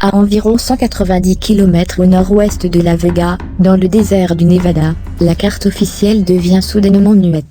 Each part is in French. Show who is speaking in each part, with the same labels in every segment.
Speaker 1: à environ 190 km au nord-ouest de La Vega, dans le désert du Nevada, la carte officielle devient soudainement muette.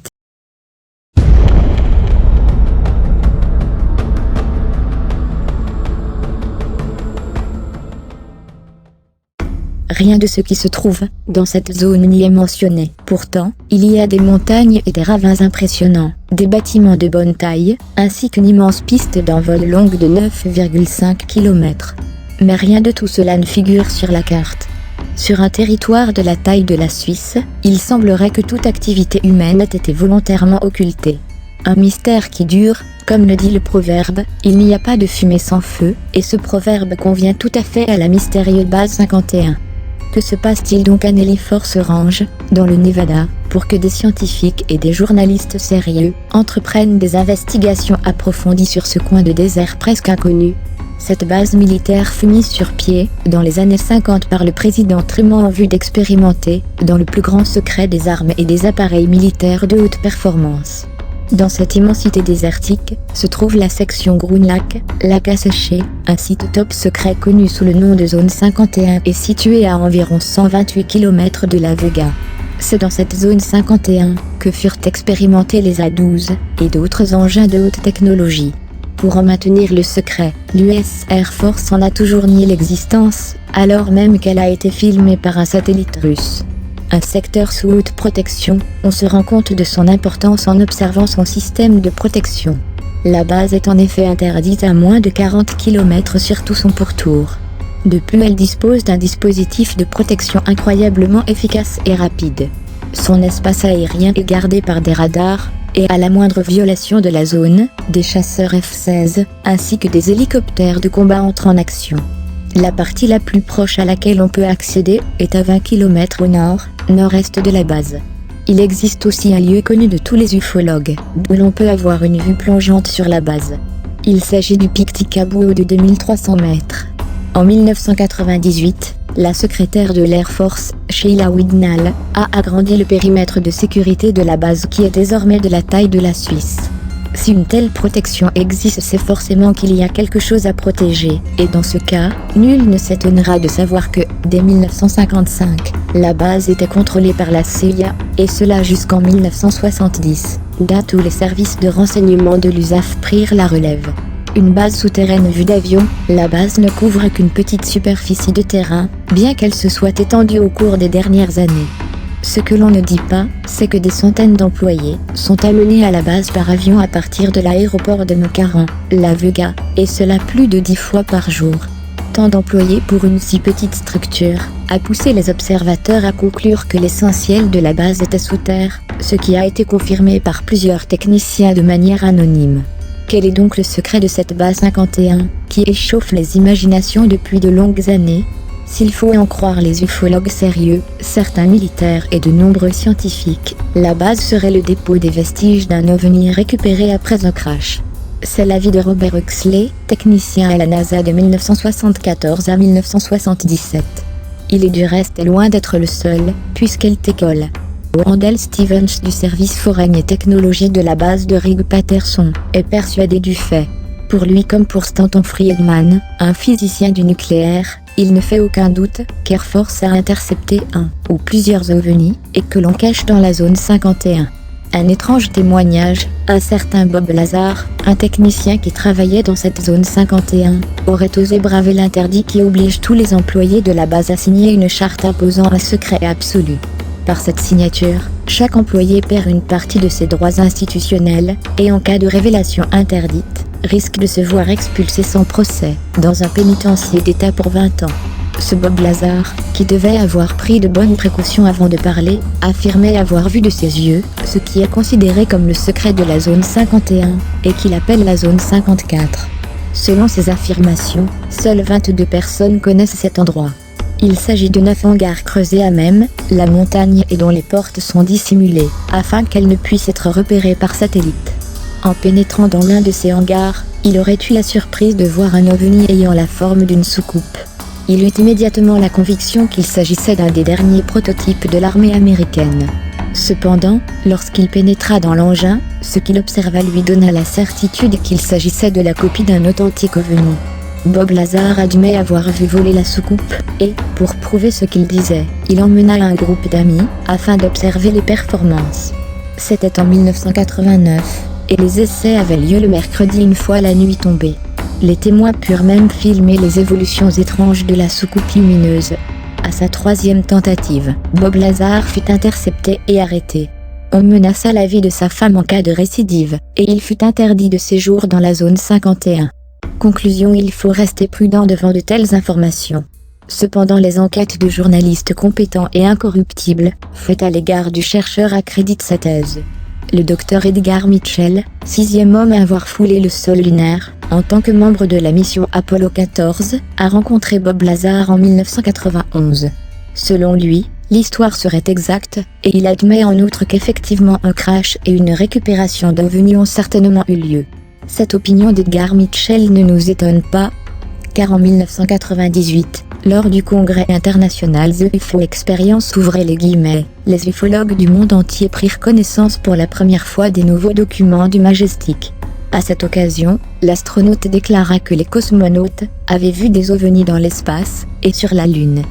Speaker 1: Rien de ce qui se trouve dans cette zone n'y est mentionné. Pourtant, il y a des montagnes et des ravins impressionnants, des bâtiments de bonne taille, ainsi qu'une immense piste d'envol longue de 9,5 km. Mais rien de tout cela ne figure sur la carte. Sur un territoire de la taille de la Suisse, il semblerait que toute activité humaine ait été volontairement occultée. Un mystère qui dure, comme le dit le proverbe, il n'y a pas de fumée sans feu, et ce proverbe convient tout à fait à la mystérieuse base 51. Que se passe-t-il donc à Nelly Force Range, dans le Nevada, pour que des scientifiques et des journalistes sérieux entreprennent des investigations approfondies sur ce coin de désert presque inconnu? Cette base militaire fut mise sur pied, dans les années 50 par le président Truman en vue d'expérimenter, dans le plus grand secret des armes et des appareils militaires de haute performance. Dans cette immensité désertique, se trouve la section Ground Lake, lac asséché, un site top secret connu sous le nom de Zone 51 et situé à environ 128 km de La Vega. C'est dans cette zone 51 que furent expérimentés les A-12 et d'autres engins de haute technologie. Pour en maintenir le secret, l'US Air Force en a toujours nié l'existence, alors même qu'elle a été filmée par un satellite russe. Un secteur sous haute protection, on se rend compte de son importance en observant son système de protection. La base est en effet interdite à moins de 40 km sur tout son pourtour. De plus, elle dispose d'un dispositif de protection incroyablement efficace et rapide. Son espace aérien est gardé par des radars, et à la moindre violation de la zone, des chasseurs F-16, ainsi que des hélicoptères de combat entrent en action. La partie la plus proche à laquelle on peut accéder est à 20 km au nord-est de la base. Il existe aussi un lieu connu de tous les ufologues, d'où l'on peut avoir une vue plongeante sur la base. Il s'agit du pic Tikabou de 2300 mètres. En 1998, la secrétaire de l'Air Force, Sheila Wignall, a agrandi le périmètre de sécurité de la base qui est désormais de la taille de la Suisse. Si une telle protection existe, c'est forcément qu'il y a quelque chose à protéger, et dans ce cas, nul ne s'étonnera de savoir que, dès 1955, la base était contrôlée par la CIA, et cela jusqu'en 1970, date où les services de renseignement de l'USAF prirent la relève. Une base souterraine vue d'avion, la base ne couvre qu'une petite superficie de terrain, bien qu'elle se soit étendue au cours des dernières années. Ce que l'on ne dit pas, c'est que des centaines d'employés sont amenés à la base par avion à partir de l'aéroport de McCarran, La Vega, et cela plus de 10 fois par jour. Tant d'employés pour une si petite structure a poussé les observateurs à conclure que l'essentiel de la base était sous terre, ce qui a été confirmé par plusieurs techniciens de manière anonyme. Quel est donc le secret de cette base 51, qui échauffe les imaginations depuis de longues années? S'il faut en croire les ufologues sérieux, certains militaires et de nombreux scientifiques, la base serait le dépôt des vestiges d'un ovni récupéré après un crash. C'est l'avis de Robert Huxley, technicien à la NASA de 1974 à 1977. Il est du reste loin d'être le seul, puisqu'elle Cole. Randall Stevens du service foraine et technologie de la base de Wright Patterson est persuadé du fait. Pour lui comme pour Stanton Friedman, un physicien du nucléaire, il ne fait aucun doute qu'Air Force a intercepté un ou plusieurs ovnis et que l'on cache dans la zone 51. Un étrange témoignage, un certain Bob Lazar, un technicien qui travaillait dans cette zone 51, aurait osé braver l'interdit qui oblige tous les employés de la base à signer une charte imposant un secret absolu. Par cette signature, chaque employé perd une partie de ses droits institutionnels et en cas de révélation interdite, risque de se voir expulsé sans procès, dans un pénitencier d'État pour 20 ans. Ce Bob Lazar, qui devait avoir pris de bonnes précautions avant de parler, affirmait avoir vu de ses yeux ce qui est considéré comme le secret de la zone 51 et qu'il appelle la zone 54. Selon ses affirmations, seules 22 personnes connaissent cet endroit. Il s'agit de 9 hangars creusés à même la montagne et dont les portes sont dissimulées, afin qu'elles ne puissent être repérées par satellite. En pénétrant dans l'un de ces hangars, il aurait eu la surprise de voir un ovni ayant la forme d'une soucoupe. Il eut immédiatement la conviction qu'il s'agissait d'un des derniers prototypes de l'armée américaine. Cependant, lorsqu'il pénétra dans l'engin, ce qu'il observa lui donna la certitude qu'il s'agissait de la copie d'un authentique ovni. Bob Lazar admet avoir vu voler la soucoupe, et, pour prouver ce qu'il disait, il emmena un groupe d'amis, afin d'observer les performances. C'était en 1989, et les essais avaient lieu le mercredi une fois la nuit tombée. Les témoins purent même filmer les évolutions étranges de la soucoupe lumineuse. À sa troisième tentative, Bob Lazar fut intercepté et arrêté. On menaça la vie de sa femme en cas de récidive, et il fut interdit de séjour dans la zone 51. Conclusion: il faut rester prudent devant de telles informations. Cependant, les enquêtes de journalistes compétents et incorruptibles, faites à l'égard du chercheur, accréditent sa thèse. Le docteur Edgar Mitchell, 6e homme à avoir foulé le sol lunaire, en tant que membre de la mission Apollo 14, a rencontré Bob Lazar en 1991. Selon lui, l'histoire serait exacte, et il admet en outre qu'effectivement un crash et une récupération d'OVNI ont certainement eu lieu. Cette opinion d'Edgar Mitchell ne nous étonne pas, car en 1998, lors du congrès international The UFO Experience les ufologues du monde entier prirent connaissance pour la première fois des nouveaux documents du Majestic. À cette occasion, l'astronaute déclara que les cosmonautes avaient vu des ovnis dans l'espace et sur la Lune.